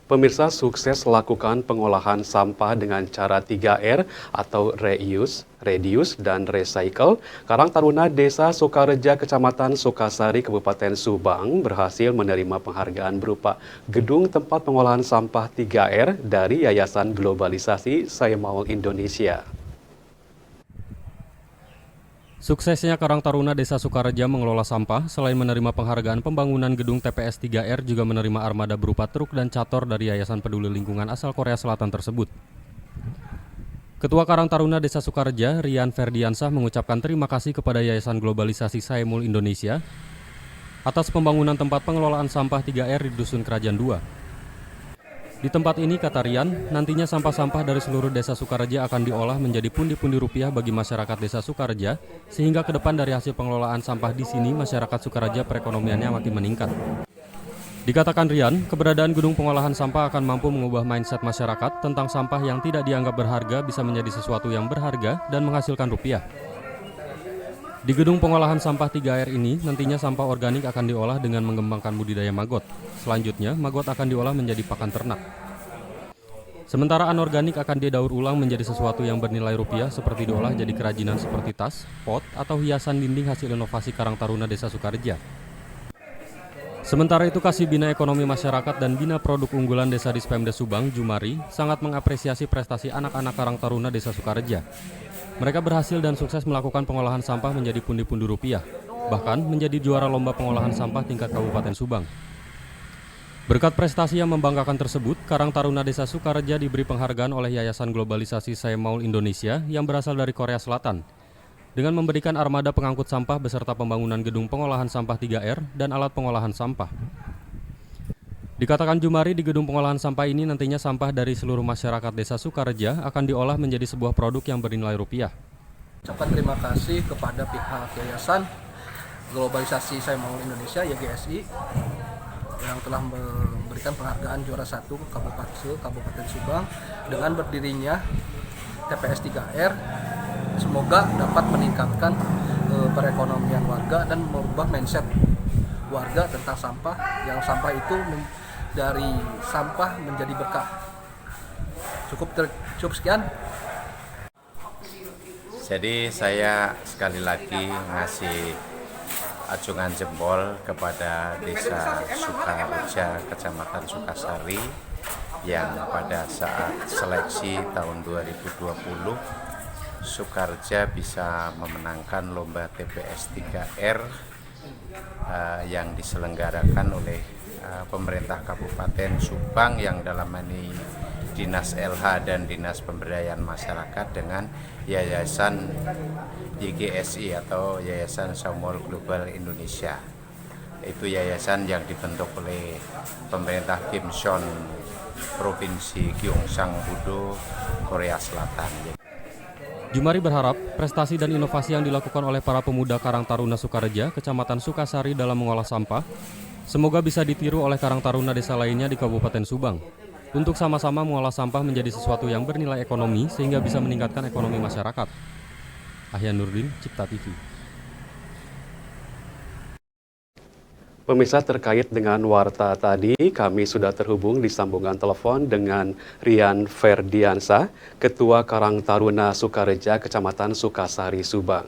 Pemirsa sukses lakukan pengolahan sampah dengan cara 3R atau reuse, reduce, dan recycle. Karang Taruna Desa Sukareja, Kecamatan Sukasari, Kabupaten Subang berhasil menerima penghargaan berupa gedung tempat pengolahan sampah 3R dari Yayasan Globalisasi Saemaul Indonesia. Suksesnya Karang Taruna Desa Sukareja mengelola sampah, selain menerima penghargaan pembangunan gedung TPS 3R, juga menerima armada berupa truk dan cator dari Yayasan Peduli Lingkungan asal Korea Selatan tersebut. Ketua Karang Taruna Desa Sukareja, Rian Ferdiansah, mengucapkan terima kasih kepada Yayasan Globalisasi Saemaul Indonesia atas pembangunan tempat pengelolaan sampah 3R di Dusun Kerajaan 2. Di tempat ini, kata Rian, nantinya sampah-sampah dari seluruh desa Sukareja akan diolah menjadi pundi-pundi rupiah bagi masyarakat desa Sukareja, sehingga ke depan dari hasil pengelolaan sampah di sini, masyarakat Sukareja perekonomiannya makin meningkat. Dikatakan Rian, keberadaan gedung pengolahan sampah akan mampu mengubah mindset masyarakat tentang sampah yang tidak dianggap berharga bisa menjadi sesuatu yang berharga dan menghasilkan rupiah. Di gedung pengolahan sampah 3R ini, nantinya sampah organik akan diolah dengan mengembangkan budidaya maggot. Selanjutnya, maggot akan diolah menjadi pakan ternak. Sementara anorganik akan didaur ulang menjadi sesuatu yang bernilai rupiah seperti diolah jadi kerajinan seperti tas, pot, atau hiasan dinding hasil inovasi Karang Taruna Desa Sukareja. Sementara itu, Kasih Bina Ekonomi Masyarakat dan Bina Produk Unggulan Desa Dispemdes Subang, Jumari, sangat mengapresiasi prestasi anak-anak Karang Taruna Desa Sukareja. Mereka berhasil dan sukses melakukan pengolahan sampah menjadi pundi-pundi rupiah, bahkan menjadi juara lomba pengolahan sampah tingkat Kabupaten Subang. Berkat prestasi yang membanggakan tersebut, Karang Taruna Desa Sukareja diberi penghargaan oleh Yayasan Globalisasi Saemaul Indonesia yang berasal dari Korea Selatan, dengan memberikan armada pengangkut sampah beserta pembangunan gedung pengolahan sampah 3R dan alat pengolahan sampah. Dikatakan Jumari, di gedung pengolahan sampah ini nantinya sampah dari seluruh masyarakat desa Sukareja akan diolah menjadi sebuah produk yang bernilai rupiah. Ucapkan terima kasih kepada pihak Yayasan Globalisasi Saemaul Indonesia (YGSI) yang telah memberikan penghargaan juara 1 Kabupaten Subang dengan berdirinya TPS 3R. Semoga dapat meningkatkan perekonomian warga dan merubah mindset warga tentang sampah, yang sampah itu dari sampah menjadi berkah. Cukup sekian. Jadi saya sekali lagi ngasih acungan jempol kepada Desa Sukareja, Kecamatan Sukasari, yang pada saat seleksi tahun 2020 Sukareja bisa memenangkan lomba TPS 3R yang diselenggarakan oleh pemerintah Kabupaten Subang, yang dalam ini Dinas LH dan Dinas Pemberdayaan Masyarakat dengan Yayasan YGSI atau Yayasan Saemaul Global Indonesia. Itu yayasan yang dibentuk oleh pemerintah Kim Son Provinsi Gyeongsang-gu-do, Korea Selatan. Jumari berharap prestasi dan inovasi yang dilakukan oleh para pemuda Karang Taruna Sukareja, Kecamatan Sukasari dalam mengolah sampah, semoga bisa ditiru oleh Karang Taruna desa lainnya di Kabupaten Subang, untuk sama-sama mengolah sampah menjadi sesuatu yang bernilai ekonomi sehingga bisa meningkatkan ekonomi masyarakat. Ahyan Nurdin, Cipta TV. Pemirsa, terkait dengan warta tadi, kami sudah terhubung di sambungan telepon dengan Rian Ferdiansah, Ketua Karang Taruna Sukareja, Kecamatan Sukasari, Subang.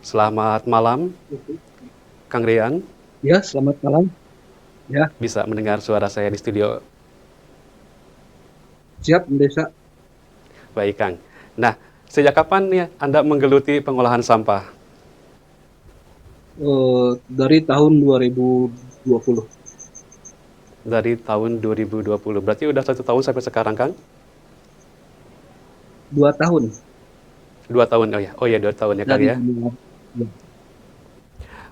Selamat malam, Kang Rian. Ya, selamat malam. Ya. Bisa mendengar suara saya di studio? Siap, Desa. Baik, Kang. Nah, sejak kapan nih Anda menggeluti pengolahan sampah? Dari tahun 2020. Dari tahun 2020, berarti udah 1 tahun sampai sekarang, Kang? 2 tahun. 2 tahun, oh ya 2 tahun ya, Kang ya. Ya.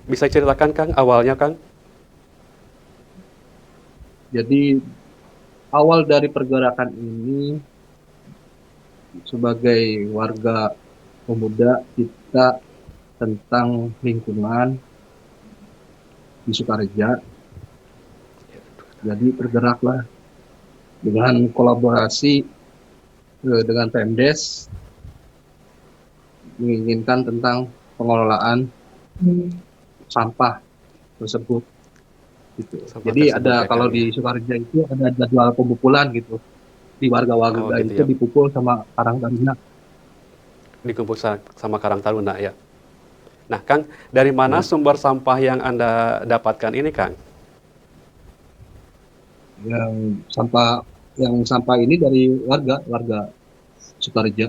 Bisa ceritakan, Kang, awalnya, Kang? Jadi awal dari pergerakan ini, sebagai warga pemuda kita tentang lingkungan di Sukareja. Jadi bergeraklah dengan kolaborasi dengan Pemdes, menginginkan tentang pengelolaan sampah tersebut. gitu. Sampah Jadi tersebut ada ya kalau Kang ya. di Sukareja itu ada jadwal pembukulan gitu. Di Oh warga-warga gitu itu ya, dipukul sama Karang Taruna. dikumpul sama Karang Taruna ya. Nah Kang, dari mana Ya. sumber sampah yang Anda dapatkan ini Kang? Yang sampah yang sampah ini dari warga Sukareja.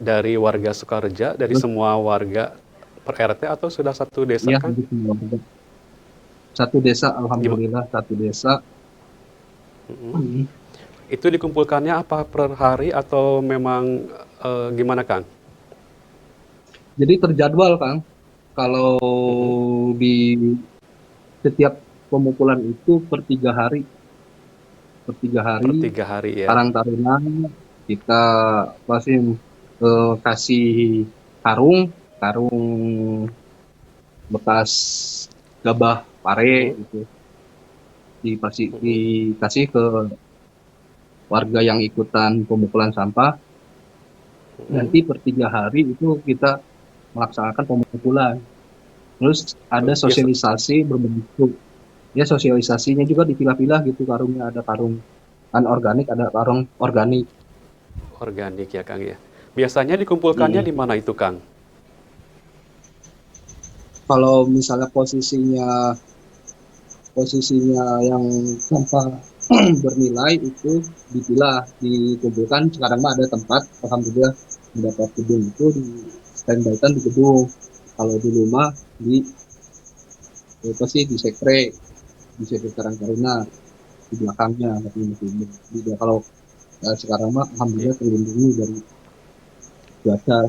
Dari warga Sukareja, dari Terus semua warga per RT atau sudah satu desa ya Kang? dari semua warga. Satu desa, Gima- alhamdulillah satu desa. Hmm. Itu dikumpulkannya apa per hari atau memang gimana Kang? Jadi terjadwal, Kang. Kalau Mm-mm. di setiap pemukulan itu per tiga Per hari 3 hari ya. Karang Taruna kita pasti kasih karung, karung bekas gabah pare Mm-mm. gitu, Mm-mm. dikasih ke warga yang ikutan pemukulan sampah. Mm-mm. Nanti per 3 hari itu kita melaksanakan pemukulan. Terus ada Biasa sosialisasi berbentuk, ya sosialisasinya juga dipilah-pilah gitu, karungnya ada karung anorganik, ada karung organik. organik ya Kang ya. Biasanya dikumpulkannya Mm. di mana itu Kang? Kalau misalnya posisinya yang sampah bernilai itu dipilah, dikumpulkan. Sekarang mah ada tempat, alhamdulillah mendapat gedung itu di standby-kan di gedung. Kalau dulu mah di apa sih di sekre Karang Taruna di belakangnya, tapi masih tidak. Kalau sekarang mah Iya. alhamdulillah terlindungi dari cuaca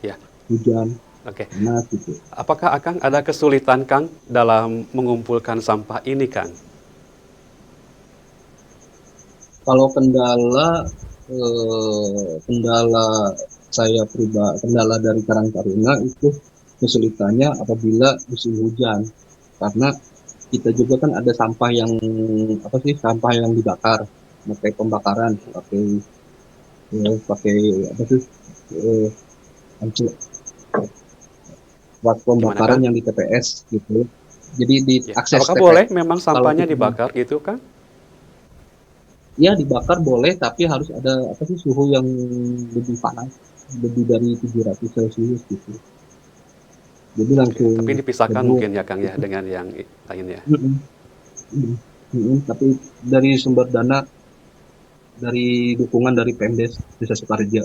Ya, hujan oke. panas gitu. Apakah Akang ada kesulitan Kang dalam mengumpulkan sampah ini Kang? Kalau kendala saya pribadi, kendala dari Karang Taruna itu kesulitannya apabila musim hujan, karena kita juga kan ada sampah yang apa sih, sampah yang dibakar, pakai pembakaran, pakai apa sih, eh, ancur- buat Gimana pembakaran Kang? yang di TPS gitu. Jadi di Ya, akses apakah TPS boleh memang kalau sampahnya kita dibakar gitu Kang? ya dibakar boleh, tapi harus ada apa sih, suhu yang lebih panas, lebih dari 700 Celcius gitu. Jadi Oke, langsung tapi dipisahkan teduh. mungkin ya Kang ya dengan yang lainnya. Mm-mm, mm-mm, mm-mm. Tapi dari sumber dana, dari dukungan dari Pemdes Desa Sukareja.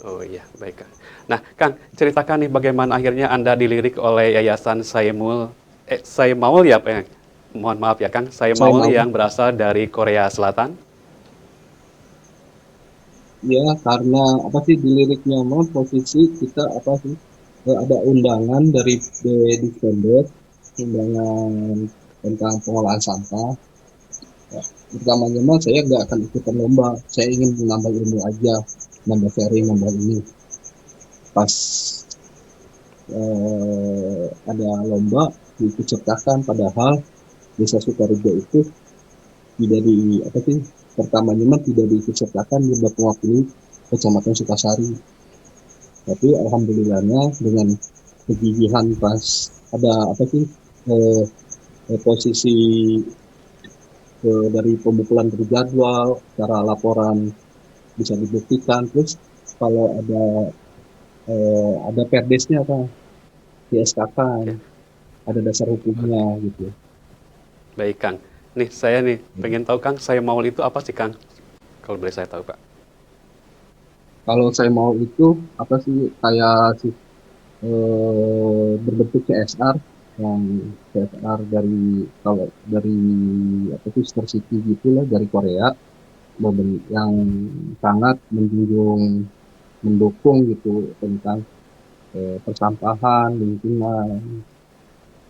Oh iya, baik Kang. Nah, Kang, ceritakan nih bagaimana akhirnya Anda dilirik oleh Yayasan Saimaul ya, mohon maaf ya Kang, Saya Saimaul mau yang berasal dari Korea Selatan. ya, karena apa sih, diliriknya mau posisi kita apa sih, ada undangan dari di Pemdes, undangan tentang pengolahan sampah. Ya, pertamanya mah saya nggak akan ikutan lomba, saya ingin menambah ilmu aja, nambah sharing, nambah ini. Pas ada lomba diikut sertakan, padahal Desa Sukareja itu tidak di apa sih, pertamanya mah tidak diikut sertakan di mewakili Kecamatan Sukasari. Tapi alhamdulillahnya dengan kegigihan pas ada apa sih, eh, posisi dari pemukulan terjadwal, cara laporan bisa dibuktikan, terus kalau ada perdesnya kan, di SK kan, Ya, ada dasar hukumnya oke. gitu. Baik Kang. Nih, saya nih pengen tahu Kang, Saimaul itu apa sih Kang? Kalau boleh saya tahu Pak. Kalau saya mau itu apa sih, kayak sih, berbentuk CSR, yang CSR dari, kalau dari apa sih, Star City gitulah, dari Korea, yang sangat mendukung gitu tentang persampahan lingkungan.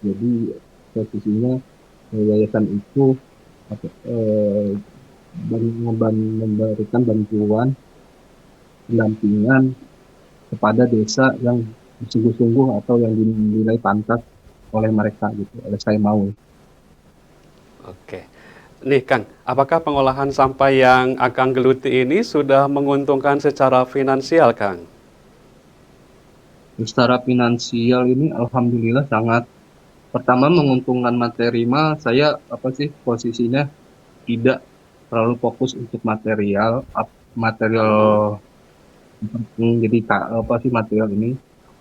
Jadi posisinya yayasan itu eh, memberikan bantuan pendampingan kepada desa yang sungguh-sungguh atau yang dinilai pantas oleh mereka gitu, oleh saya mau. Oke. Nih Kang, apakah pengolahan sampah yang Akang geluti ini sudah menguntungkan secara finansial Kang? Secara finansial ini alhamdulillah sangat Pertama menguntungkan materi mah saya apa sih posisinya tidak terlalu fokus untuk material Mhm, jadi apa sih material ini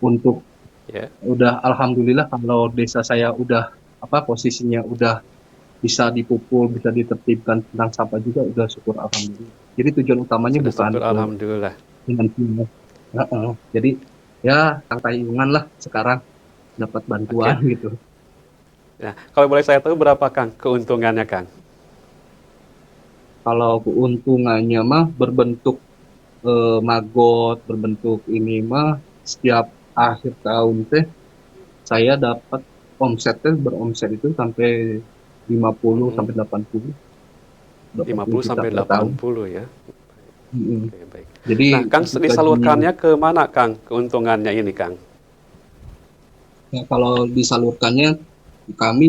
untuk ya. udah alhamdulillah kalau desa saya udah apa posisinya udah bisa dipukul, bisa ditertibkan tentang sampah juga udah syukur alhamdulillah. Jadi tujuan utamanya Sudah bukan syukur ke alhamdulillah. finansinya. Heeh. Jadi ya tangkai iungan lah sekarang dapat bantuan Oke. gitu. Nah, kalau boleh saya tahu berapa Kang keuntungannya Kang? Kalau keuntungannya mah berbentuk maggot, berbentuk ini mah setiap akhir tahun teh saya dapat omsetnya beromset itu sampai 50 Mhm, sampai 80 80 50 juta sampai per tahun. 80 ya. Mm-mm. Oke, baik. Jadi Nah, Kang untuk gaji disalurkannya ke mana Kang keuntungannya ini Kang? ya, kalau disalurkannya kami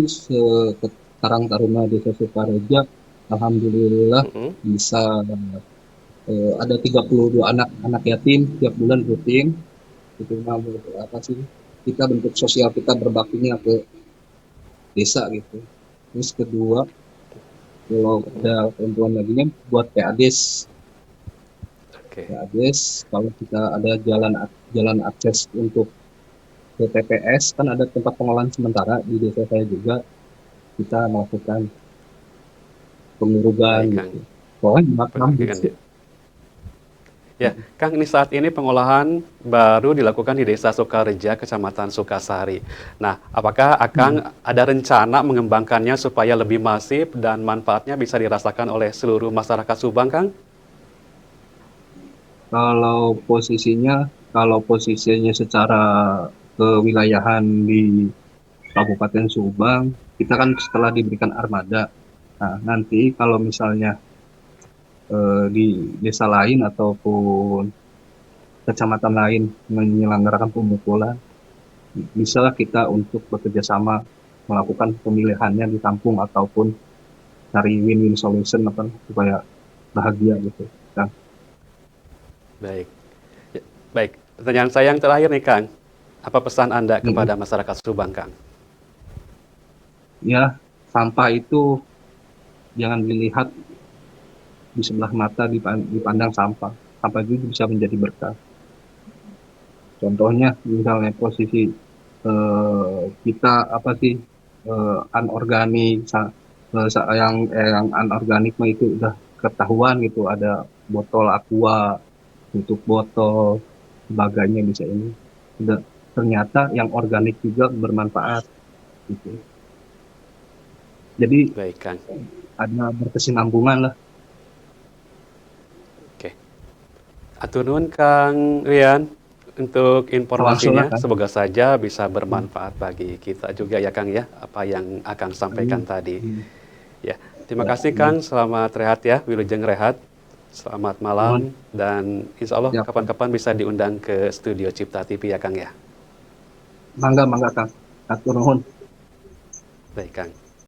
Karang Taruna Desa Sukareja alhamdulillah Mhm, bisa ada 32 anak anak yatim tiap bulan rutin itu mah apa sih kita bentuk sosial kita berbaktinya ke desa gitu. Terus kedua kalau mhm. ada keuntungan lagi buat PADES. Oke, PADES kalau kita ada jalan akses untuk ke TPS kan ada tempat pengolahan sementara di desa saya juga kita melakukan pengurugan baik Kang. gitu. Pokoknya macam Pengertian gitu. ya. Ya, Kang, ini saat ini pengolahan baru dilakukan di Desa Sukareja, Kecamatan Sukasari. Nah, apakah Hmm. Akang ada rencana mengembangkannya supaya lebih masif dan manfaatnya bisa dirasakan oleh seluruh masyarakat Subang, Kang? Kalau kalau posisinya secara kewilayahan di Kabupaten Subang, kita kan setelah diberikan armada. Nah, nanti kalau misalnya di desa lain ataupun kecamatan lain menyelenggarakan pemukulan, bisalah kita untuk bekerja sama melakukan pemilihannya di kampung ataupun cari win-win solution apa supaya bahagia gitu. Nah, Baik. Ya, baik. Pertanyaan saya yang terakhir nih, Kang. Apa pesan Anda mm-mm. kepada masyarakat Subang, Kang? Ya, sampah itu jangan dilihat di sebelah mata dipandang sampah. Sampah itu bisa menjadi berkah. Contohnya misalnya posisi kita apa sih anorganik yang anorganik mah itu udah ketahuan gitu ada botol aqua tutup botol sebagainya bisa ini udah ternyata yang organik juga bermanfaat gitu. Jadi Baik, Kang. ada berkesinambungan lah. Oke. Atur nuhun, Kang Rian, untuk Langsung lah informasinya. kan. Semoga saja bisa bermanfaat bagi kita juga ya, Kang ya, apa yang akan sampaikan Amin. tadi. Amin. Ya, terima Ya, kasih amin. Kang. Selamat rehat ya, Wilujeng rehat. Selamat Mohon malam dan insya Allah siap. kapan-kapan bisa diundang ke studio Cipta TV ya Kang ya. Mangga mangga Kang. Atur nuhun. Baik Kang.